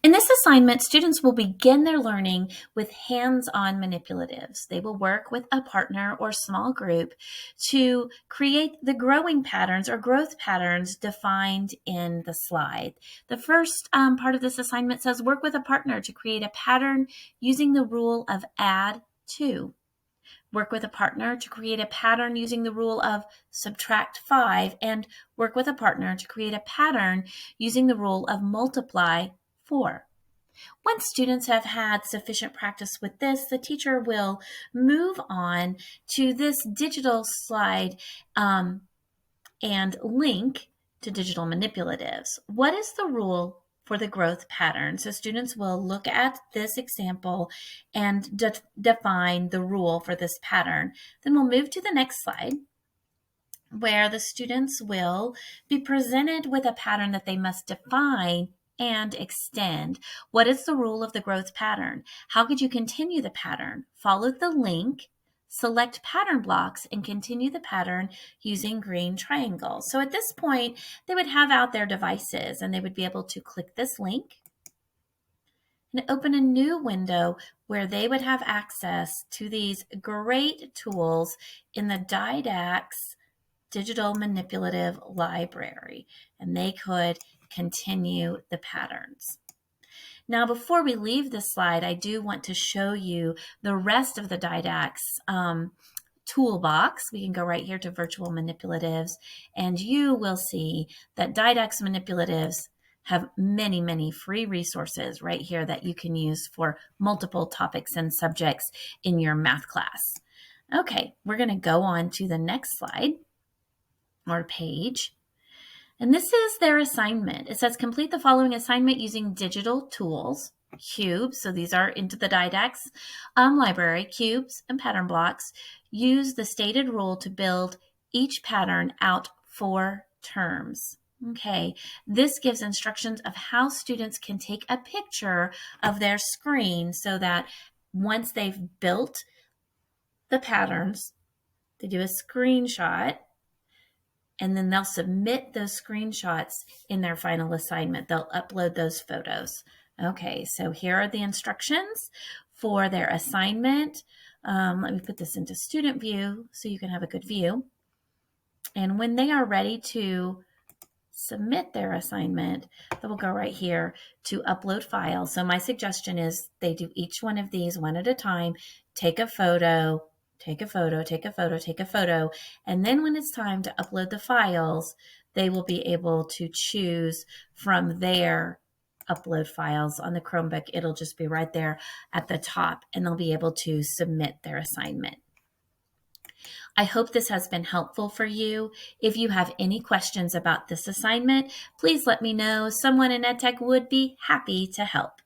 In this assignment, students will begin their learning with hands-on manipulatives. They will work with a partner or small group to create the growing patterns or growth patterns defined in the slide. The first part of this assignment says work with a partner to create a pattern using the rule of add to. Work with a partner to create a pattern using the rule of subtract 5, and work with a partner to create a pattern using the rule of multiply 4. Once students have had sufficient practice with this, the teacher will move on to this digital slide and link to digital manipulatives. What is the rule for the growth pattern? So students will look at this example and define the rule for this pattern. Then we'll move to the next slide, where the students will be presented with a pattern that they must define and extend. What is the rule of the growth pattern? How could you continue the pattern? Follow the link, select pattern blocks, and continue the pattern using green triangles. So at this point, they would have out their devices and they would be able to click this link and open a new window where they would have access to these great tools in the Didax Digital Manipulative Library, and they could continue the patterns. Now, before we leave this slide, I do want to show you the rest of the Didax toolbox. We can go right here to Virtual Manipulatives, and you will see that Didax Manipulatives have many, many free resources right here that you can use for multiple topics and subjects in your math class. Okay, we're going to go on to the next slide or page. And this is their assignment. It says complete the following assignment using digital tools, cubes. So these are into the Didax library, cubes and pattern blocks. Use the stated rule to build each pattern out 4 terms. Okay, this gives instructions of how students can take a picture of their screen so that once they've built the patterns, they do a screenshot, and then they'll submit those screenshots in their final assignment. They'll upload those photos. Okay, so here are the instructions for their assignment. Let me put this into student view so you can have a good view. And when they are ready to submit their assignment, they will go right here to upload files. So my suggestion is they do each one of these one at a time, take a photo, take a photo, take a photo, take a photo, and then when it's time to upload the files, they will be able to choose from their upload files on the Chromebook. It'll just be right there at the top, and they'll be able to submit their assignment. I hope this has been helpful for you. If you have any questions about this assignment, please let me know. Someone in EdTech would be happy to help.